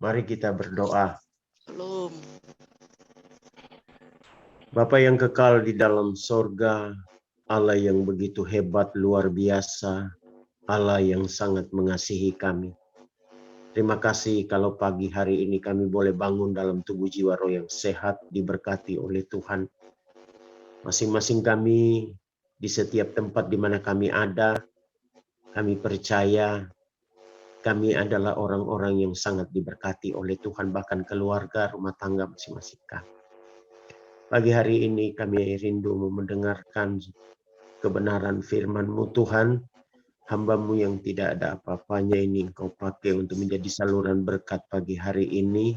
Mari kita berdoa. Belum. Bapa yang kekal di dalam sorga, Allah yang begitu hebat, luar biasa, Allah yang sangat mengasihi kami. Terima kasih kalau pagi hari ini kami boleh bangun dalam tubuh jiwa roh yang sehat, diberkati oleh Tuhan. Masing-masing kami di setiap tempat di mana kami ada, kami percaya kami adalah orang-orang yang sangat diberkati oleh Tuhan, bahkan keluarga, rumah tangga masing-masing kami. Pagi hari ini kami rindu mendengarkan kebenaran firman-Mu Tuhan. Hamba-Mu yang tidak ada apa-apanya ini Engkau pakai untuk menjadi saluran berkat pagi hari ini.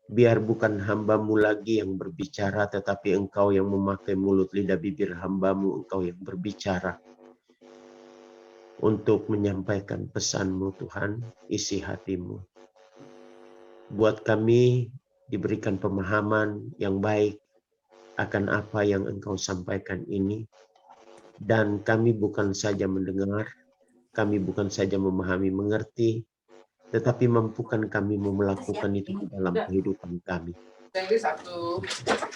Biar bukan hamba-Mu lagi yang berbicara, tetapi Engkau yang memakai mulut lidah bibir hamba-Mu, Engkau yang berbicara. Untuk menyampaikan pesan-Mu Tuhan, isi hati-Mu. Buat kami diberikan pemahaman yang baik akan apa yang Engkau sampaikan ini. Dan kami bukan saja mendengar, kami bukan saja memahami, mengerti, tetapi mampukan kami melakukan itu di dalam kehidupan kami.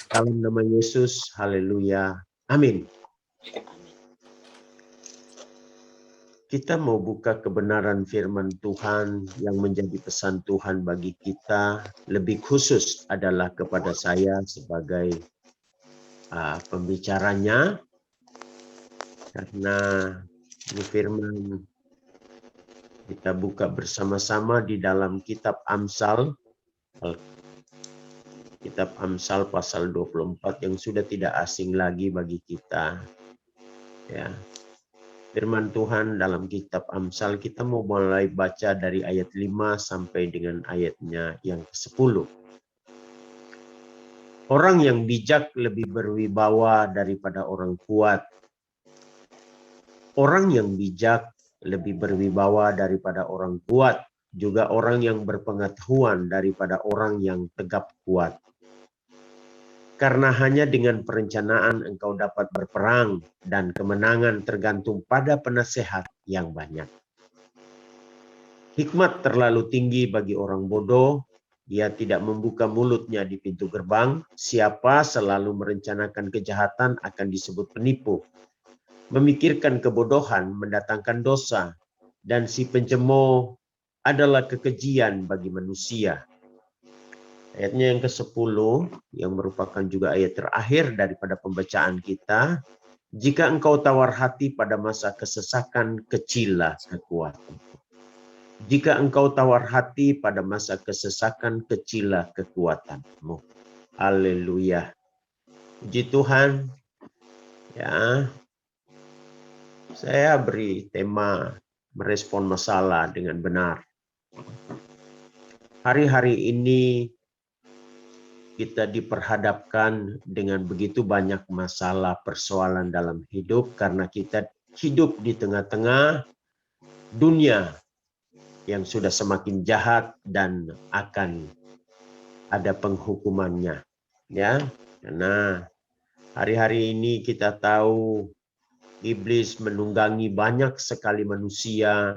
Dalam nama Yesus, haleluya, amin. Kita mau buka kebenaran firman Tuhan yang menjadi pesan Tuhan bagi kita, lebih khusus adalah kepada saya sebagai pembicaranya, karena ini firman kita buka bersama-sama di dalam kitab Amsal, kitab Amsal pasal 24 yang sudah tidak asing lagi bagi kita. Ya. Firman Tuhan dalam kitab Amsal, kita mau mulai baca dari ayat 5 sampai dengan ayatnya yang ke-10. Orang yang bijak lebih berwibawa daripada orang kuat. Orang yang bijak lebih berwibawa daripada orang kuat. Juga orang yang berpengetahuan daripada orang yang tegap kuat. Karena hanya dengan perencanaan engkau dapat berperang dan kemenangan tergantung pada penasehat yang banyak. Hikmat terlalu tinggi bagi orang bodoh. Dia tidak membuka mulutnya di pintu gerbang. Siapa selalu merencanakan kejahatan akan disebut penipu. Memikirkan kebodohan mendatangkan dosa. Dan si pencemooh adalah kekejian bagi manusia. Ayatnya yang ke-10 yang merupakan juga ayat terakhir daripada pembacaan kita. Jika engkau tawar hati pada masa kesesakan, kecillah kekuatan. Jika engkau tawar hati pada masa kesesakan, kecillah kekuatanmu. Haleluya. Puji Tuhan. Ya. Saya beri tema merespon masalah dengan benar. Hari-hari ini kita diperhadapkan dengan begitu banyak masalah, persoalan dalam hidup karena kita hidup di tengah-tengah dunia yang sudah semakin jahat dan akan ada penghukumannya, ya. Karena hari-hari ini kita tahu iblis menunggangi banyak sekali manusia,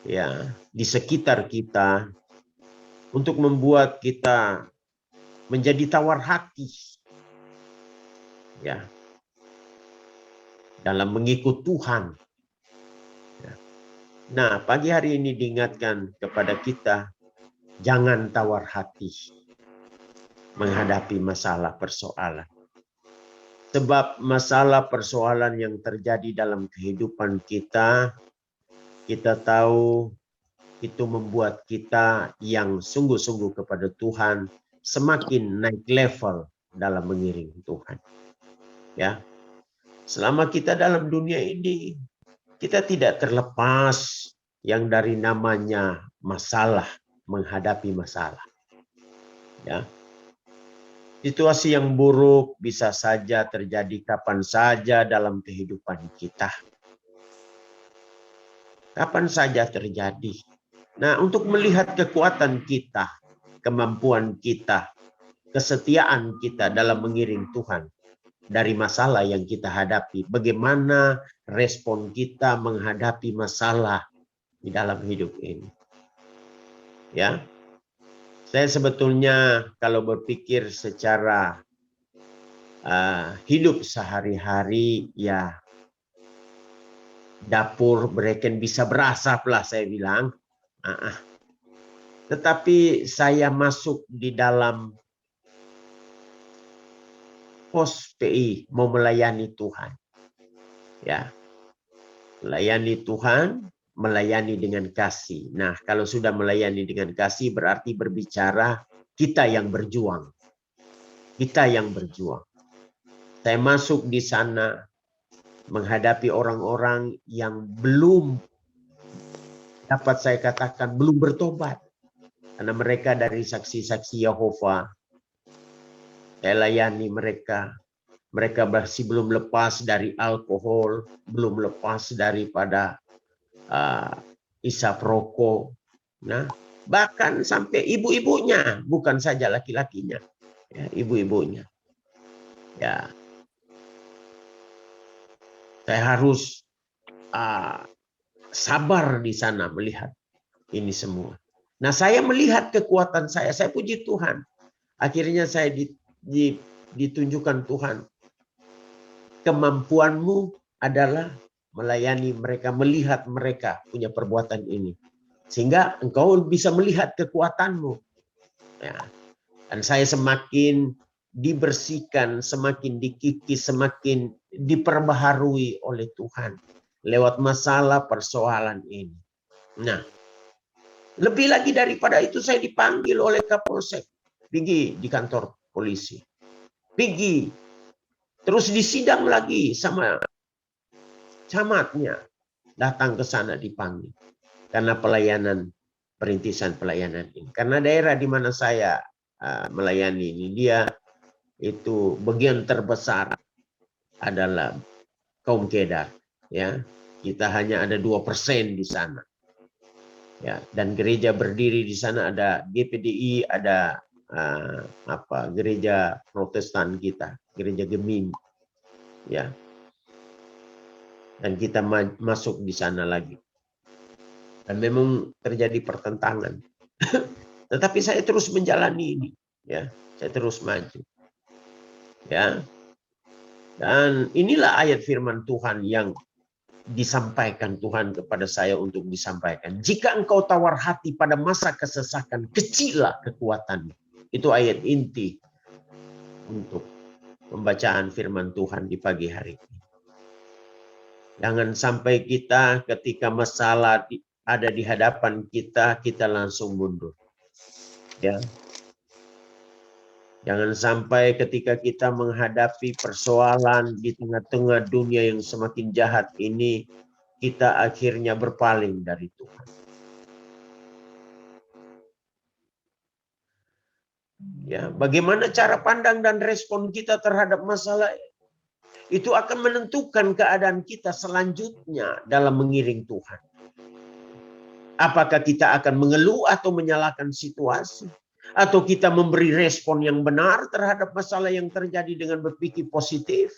ya, di sekitar kita untuk membuat kita menjadi tawar hati, ya, dalam mengikut Tuhan. Nah, pagi hari ini diingatkan kepada kita, jangan tawar hati menghadapi masalah persoalan. Sebab masalah persoalan yang terjadi dalam kehidupan kita, kita tahu itu membuat kita yang sungguh-sungguh kepada Tuhan semakin naik level dalam mengiring Tuhan. Ya. Selama kita dalam dunia ini, kita tidak terlepas yang dari namanya masalah, menghadapi masalah. Ya. Situasi yang buruk bisa saja terjadi kapan saja dalam kehidupan kita. Kapan saja terjadi. Nah, untuk melihat kekuatan kita, kemampuan kita, kesetiaan kita dalam mengiring Tuhan dari masalah yang kita hadapi, bagaimana respon kita menghadapi masalah di dalam hidup ini. Ya. Saya sebetulnya kalau berpikir secara hidup sehari-hari, ya dapur bereken bisa berasap lah saya bilang. Tetapi saya masuk di dalam pos PI mau melayani Tuhan. Ya, melayani Tuhan, melayani dengan kasih. Nah, kalau sudah melayani dengan kasih berarti berbicara kita yang berjuang. Kita yang berjuang. Saya masuk di sana menghadapi orang-orang yang belum, dapat saya katakan, belum bertobat. Karena mereka dari saksi-saksi Yehova. Saya layani mereka. Mereka masih belum lepas dari alkohol, belum lepas daripada isap rokok. Nah, bahkan sampai ibu-ibunya, bukan saja laki-lakinya, ya, ibu-ibunya. Ya, saya harus sabar di sana melihat ini semua. Nah, saya melihat kekuatan saya puji Tuhan. Akhirnya saya ditunjukkan Tuhan, kemampuanmu adalah melayani mereka, melihat mereka punya perbuatan ini. Sehingga engkau bisa melihat kekuatanmu. Ya. Dan saya semakin dibersihkan, semakin dikikis, semakin diperbaharui oleh Tuhan. Lewat masalah persoalan ini. Nah, lebih lagi daripada itu saya dipanggil oleh Kapolsek. Pergi di kantor polisi. Pergi. Terus disidang lagi sama camatnya. Datang ke sana dipanggil. Karena pelayanan, perintisan pelayanan ini. Karena daerah di mana saya melayani ini, dia itu bagian terbesar adalah kaum Kedar. Ya, kita hanya ada 2% di sana. Ya, dan gereja berdiri di sana ada GPDI, ada gereja Protestan kita, gereja Gemim. Ya. Dan kita masuk di sana lagi. Dan memang terjadi pertentangan. Tetapi saya terus menjalani ini, ya. Saya terus maju. Ya. Dan inilah ayat firman Tuhan yang disampaikan Tuhan kepada saya untuk disampaikan. Jika engkau tawar hati pada masa kesesakan, kecillah kekuatanmu. Itu ayat inti untuk pembacaan firman Tuhan di pagi hari ini. Jangan sampai kita ketika masalah ada di hadapan kita, kita langsung mundur. Ya. Jangan sampai ketika kita menghadapi persoalan di tengah-tengah dunia yang semakin jahat ini, kita akhirnya berpaling dari Tuhan. Ya, bagaimana cara pandang dan respon kita terhadap masalah itu akan menentukan keadaan kita selanjutnya dalam mengiring Tuhan. Apakah kita akan mengeluh atau menyalahkan situasi? Atau kita memberi respon yang benar terhadap masalah yang terjadi dengan berpikir positif?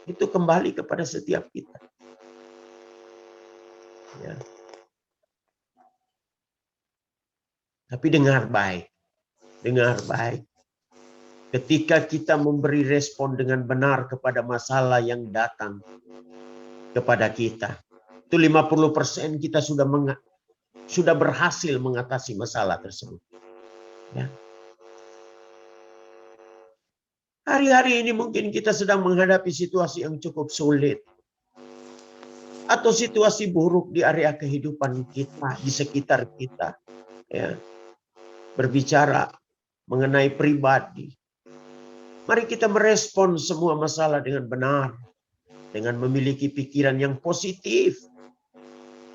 Itu kembali kepada setiap kita. Ya. Tapi dengar baik. Dengar baik. Ketika kita memberi respon dengan benar kepada masalah yang datang kepada kita, itu 50% kita sudah berhasil mengatasi masalah tersebut. Ya. Hari-hari ini mungkin kita sedang menghadapi situasi yang cukup sulit. Atau situasi buruk di area kehidupan kita, di sekitar kita. Ya. Berbicara mengenai pribadi. Mari kita merespon semua masalah dengan benar. Dengan memiliki pikiran yang positif.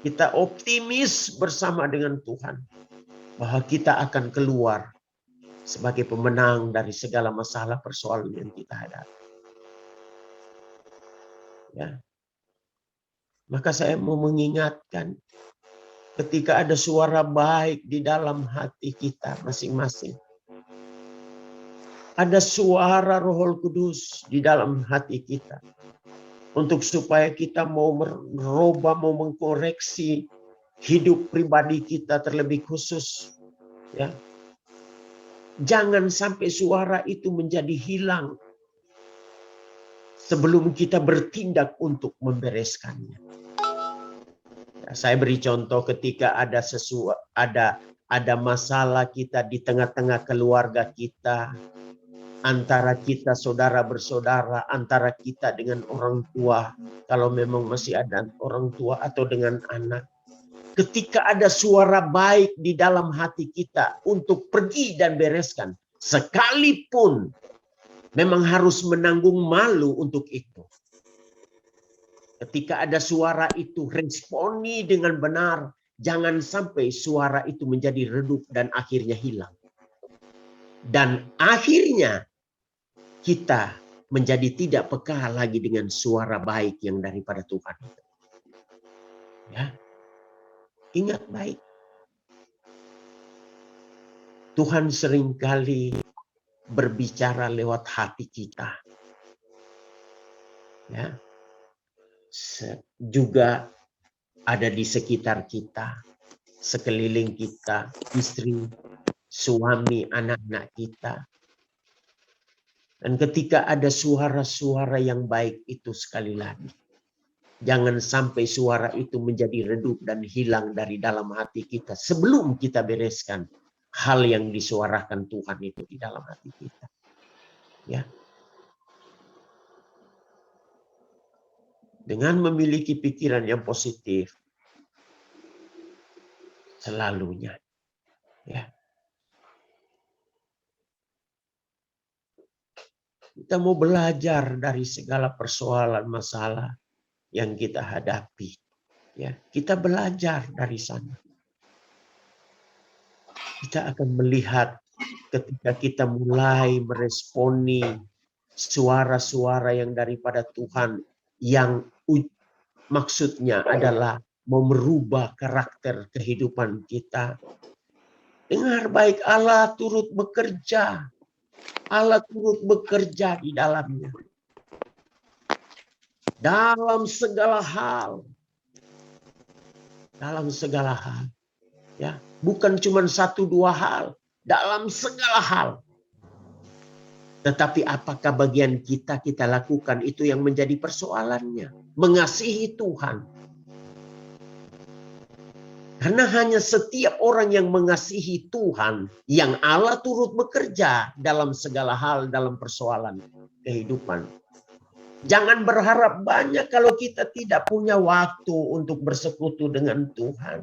Kita optimis bersama dengan Tuhan. Bahwa kita akan keluar sebagai pemenang dari segala masalah persoalan yang kita hadapi. Ya. Maka saya mau mengingatkan. Ketika ada suara baik di dalam hati kita masing-masing. Ada suara Roh Kudus di dalam hati kita. Untuk supaya kita mau merubah, mau mengkoreksi hidup pribadi kita terlebih khusus. Ya. Jangan sampai suara itu menjadi hilang sebelum kita bertindak untuk membereskannya. Ya, saya beri contoh ketika ada masalah kita di tengah-tengah keluarga kita, antara kita saudara bersaudara, antara kita dengan orang tua, kalau memang masih ada orang tua, atau dengan anak. Ketika ada suara baik di dalam hati kita untuk pergi dan bereskan, sekalipun memang harus menanggung malu untuk itu. Ketika ada suara itu, responi dengan benar. Jangan sampai suara itu menjadi redup dan akhirnya hilang. Dan akhirnya kita menjadi tidak peka lagi dengan suara baik yang daripada Tuhan. Ya. Ingat baik. Tuhan seringkali berbicara lewat hati kita. Ya. Juga ada di sekitar kita, sekeliling kita, istri, suami, anak-anak kita. Dan ketika ada suara-suara yang baik itu, sekali lagi, jangan sampai suara itu menjadi redup dan hilang dari dalam hati kita sebelum kita bereskan hal yang disuarakan Tuhan itu di dalam hati kita. Ya. Dengan memiliki pikiran yang positif selalunya, ya. Kita mau belajar dari segala persoalan masalah yang kita hadapi. Ya, kita belajar dari sana. Kita akan melihat ketika kita mulai meresponi suara-suara yang daripada Tuhan, yang maksudnya adalah mau merubah karakter kehidupan kita. Dengar baik, Allah turut bekerja. Allah turut bekerja di dalamnya. Dalam segala hal. Dalam segala hal. Ya, bukan cuma 1-2 hal. Dalam segala hal. Tetapi apakah bagian kita lakukan, itu yang menjadi persoalannya. Mengasihi Tuhan. Karena hanya setiap orang yang mengasihi Tuhan, yang Allah turut bekerja dalam segala hal, dalam persoalan kehidupan. Jangan berharap banyak kalau kita tidak punya waktu untuk bersekutu dengan Tuhan.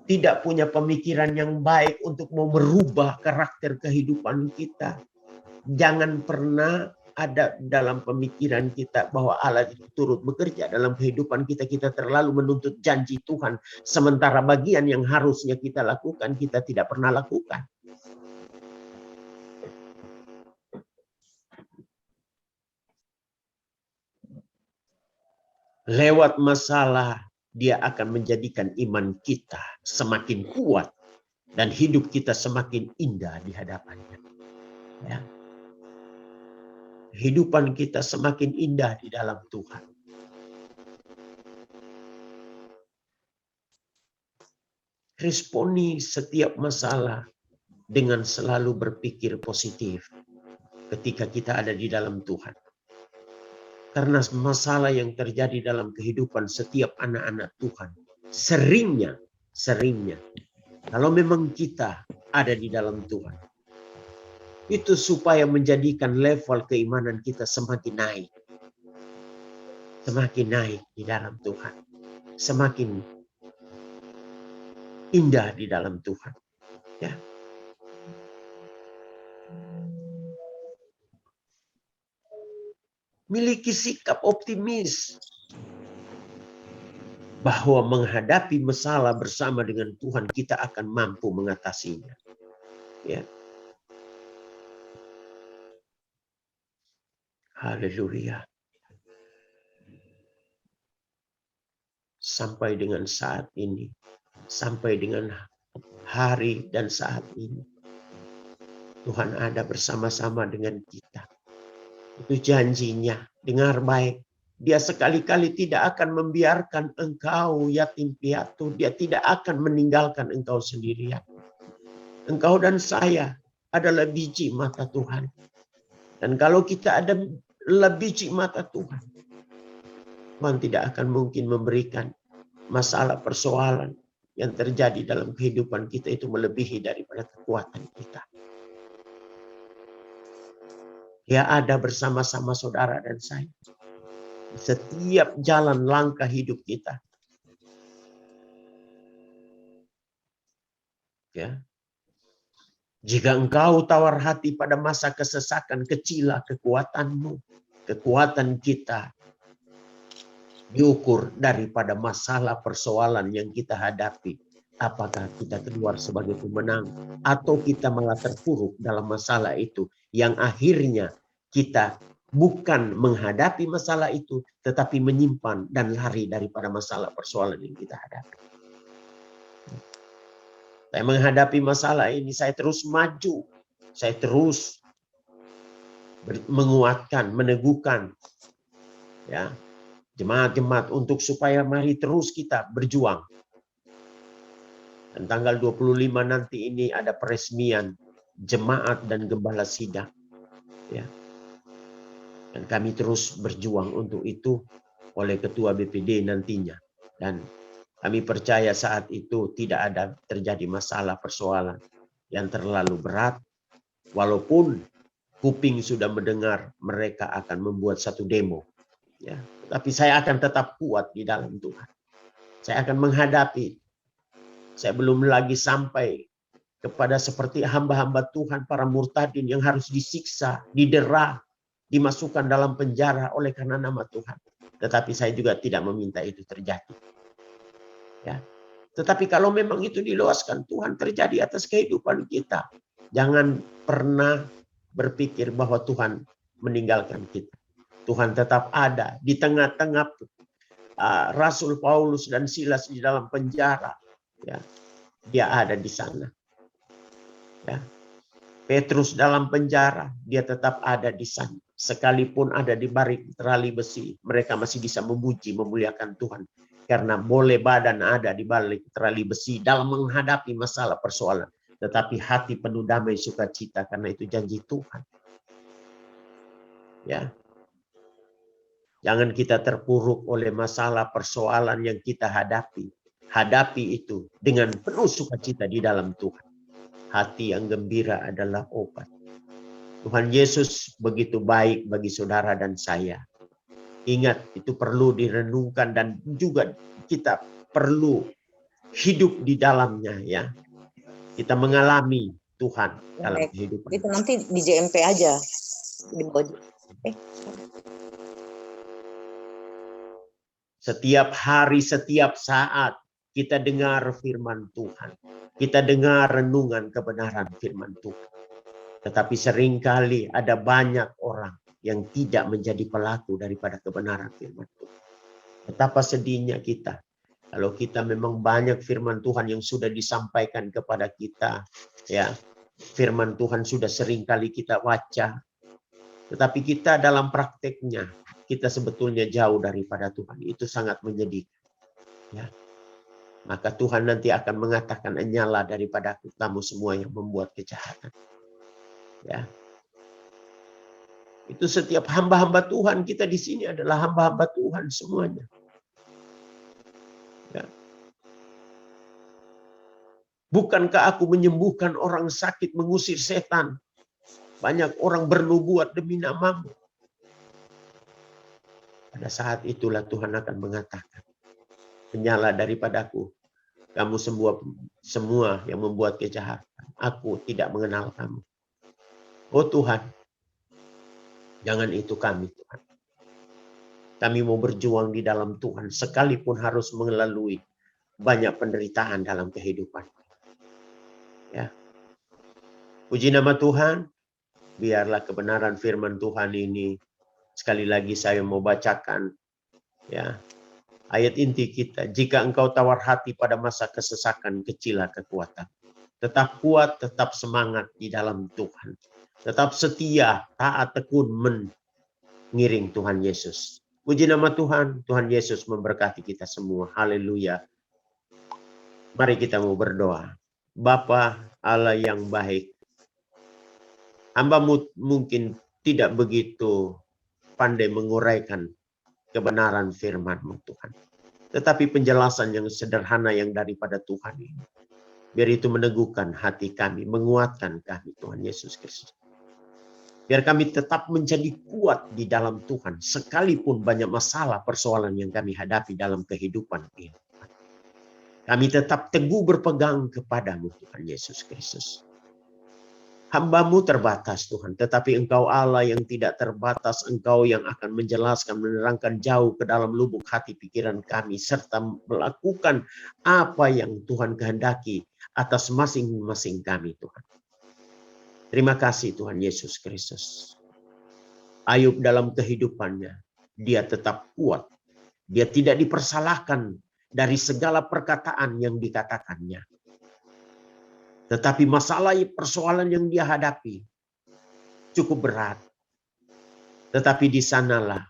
Tidak punya pemikiran yang baik untuk mau merubah karakter kehidupan kita. Jangan pernah ada dalam pemikiran kita bahwa Allah turut bekerja dalam kehidupan kita. Kita terlalu menuntut janji Tuhan. Sementara bagian yang harusnya kita lakukan, kita tidak pernah lakukan. Lewat masalah, Dia akan menjadikan iman kita semakin kuat. Dan hidup kita semakin indah di hadapannya. Ya. Kehidupan kita semakin indah di dalam Tuhan. Responi setiap masalah dengan selalu berpikir positif ketika kita ada di dalam Tuhan. Karena masalah yang terjadi dalam kehidupan setiap anak-anak Tuhan, seringnya, kalau memang kita ada di dalam Tuhan, itu supaya menjadikan level keimanan kita semakin naik. Semakin naik di dalam Tuhan. Semakin indah di dalam Tuhan. Ya. Miliki sikap optimis bahwa menghadapi masalah bersama dengan Tuhan, kita akan mampu mengatasinya. Ya. Haleluya. Sampai dengan saat ini, sampai dengan hari dan saat ini, Tuhan ada bersama-sama dengan kita. Itu janjinya. Dengar baik. Dia sekali-kali tidak akan membiarkan engkau yatim piatu. Dia tidak akan meninggalkan engkau sendirian. Engkau dan saya adalah biji mata Tuhan. Dan kalau kita adalah biji mata Tuhan, Tuhan tidak akan mungkin memberikan masalah persoalan yang terjadi dalam kehidupan kita itu melebihi daripada kekuatan kita. Dia ada bersama-sama saudara dan saya. Setiap jalan langkah hidup kita. Ya. Jika engkau tawar hati pada masa kesesakan, kecilah kekuatanmu. Kekuatan kita diukur daripada masalah persoalan yang kita hadapi. Apakah kita keluar sebagai pemenang atau kita malah terpuruk dalam masalah itu yang akhirnya kita bukan menghadapi masalah itu tetapi menyimpan dan lari daripada masalah persoalan yang kita hadapi. Saya menghadapi masalah ini, saya terus maju, saya terus menguatkan, meneguhkan ya jemaat-jemaat untuk supaya mari terus kita berjuang. Dan tanggal 25 nanti ini ada peresmian jemaat dan gembala sidang. Ya. Dan kami terus berjuang untuk itu oleh Ketua BPD nantinya. Dan kami percaya saat itu tidak ada terjadi masalah persoalan yang terlalu berat. Walaupun kuping sudah mendengar mereka akan membuat satu demo. Ya. Tapi saya akan tetap kuat di dalam Tuhan. Saya akan menghadapi. Saya belum lagi sampai kepada seperti hamba-hamba Tuhan, para murtadin yang harus disiksa, didera, dimasukkan dalam penjara oleh karena nama Tuhan. Tetapi saya juga tidak meminta itu terjadi. Ya. Tetapi kalau memang itu diluaskan Tuhan terjadi atas kehidupan kita, jangan pernah berpikir bahwa Tuhan meninggalkan kita. Tuhan tetap ada di tengah-tengah Rasul Paulus dan Silas di dalam penjara. Ya, dia ada di sana. Ya. Petrus dalam penjara, dia tetap ada di sana. Sekalipun ada di balik terali besi, mereka masih bisa memuji, memuliakan Tuhan. Karena boleh badan ada di balik terali besi dalam menghadapi masalah persoalan. Tetapi hati penuh damai sukacita karena itu janji Tuhan. Ya. Jangan kita terpuruk oleh masalah persoalan yang kita hadapi. Hadapi itu dengan penuh sukacita di dalam Tuhan. Hati yang gembira adalah obat. Tuhan Yesus begitu baik bagi saudara dan saya. Ingat, itu perlu direnungkan dan juga kita perlu hidup di dalamnya ya. Kita mengalami Tuhan dalam kehidupan. Itu nanti di JMP aja. Setiap hari, setiap saat kita dengar firman Tuhan. Kita dengar renungan kebenaran firman Tuhan. Tetapi seringkali ada banyak orang yang tidak menjadi pelaku daripada kebenaran firman Tuhan. Betapa sedihnya kita. Kalau kita memang banyak firman Tuhan yang sudah disampaikan kepada kita. Ya, firman Tuhan sudah seringkali kita baca. Tetapi kita dalam prakteknya, kita sebetulnya jauh daripada Tuhan. Itu sangat menyedihkan. Ya. Maka Tuhan nanti akan mengatakan, nyala daripada kamu semua yang membuat kejahatan. Ya. Itu setiap hamba-hamba Tuhan, kita di sini adalah hamba-hamba Tuhan semuanya. Ya. Bukankah aku menyembuhkan orang sakit, mengusir setan? Banyak orang bernubuat demi namamu. Pada saat itulah Tuhan akan mengatakan, menyala daripadaku, kamu semua yang membuat kejahatan. Aku tidak mengenal kamu. Oh Tuhan, jangan itu kami Tuhan. Kami mau berjuang di dalam Tuhan, sekalipun harus melalui banyak penderitaan dalam kehidupan. Ya. Puji nama Tuhan, biarlah kebenaran firman Tuhan ini, sekali lagi saya mau bacakan, ya. Ayat inti kita, jika engkau tawar hati pada masa kesesakan, kecilah kekuatan. Tetap kuat, tetap semangat di dalam Tuhan. Tetap setia, taat tekun mengiring Tuhan Yesus. Puji nama Tuhan, Tuhan Yesus memberkati kita semua. Haleluya. Mari kita mau berdoa. Bapa, Allah yang baik. Hamba-Mu mungkin tidak begitu pandai menguraikan kebenaran firman-Mu Tuhan. Tetapi penjelasan yang sederhana yang daripada Tuhan ini, biar itu meneguhkan hati kami, menguatkan kami Tuhan Yesus Kristus. Biar kami tetap menjadi kuat di dalam Tuhan, sekalipun banyak masalah persoalan yang kami hadapi dalam kehidupan ini. Kami tetap teguh berpegang kepadamu Tuhan Yesus Kristus. Hamba-Mu terbatas Tuhan, tetapi Engkau Allah yang tidak terbatas, Engkau yang akan menjelaskan, menerangkan jauh ke dalam lubuk hati pikiran kami, serta melakukan apa yang Tuhan kehendaki atas masing-masing kami Tuhan. Terima kasih Tuhan Yesus Kristus. Ayub dalam kehidupannya, dia tetap kuat. Dia tidak dipersalahkan dari segala perkataan yang dikatakannya. Tetapi masalah persoalan yang dia hadapi cukup berat. Tetapi di sanalah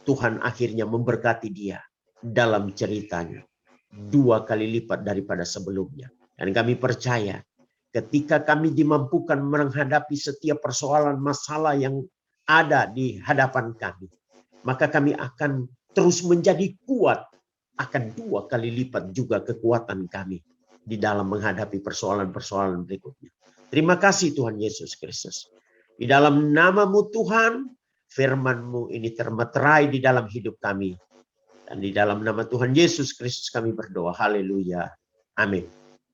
Tuhan akhirnya memberkati dia dalam ceritanya 2 kali lipat daripada sebelumnya. Dan kami percaya ketika kami dimampukan menghadapi setiap persoalan masalah yang ada di hadapan kami, maka kami akan terus menjadi kuat, akan 2 kali lipat juga kekuatan kami di dalam menghadapi persoalan-persoalan berikutnya. Terima kasih Tuhan Yesus Kristus. Di dalam nama-Mu Tuhan, firman-Mu ini termeterai di dalam hidup kami. Dan di dalam nama Tuhan Yesus Kristus kami berdoa. Haleluya. Amin.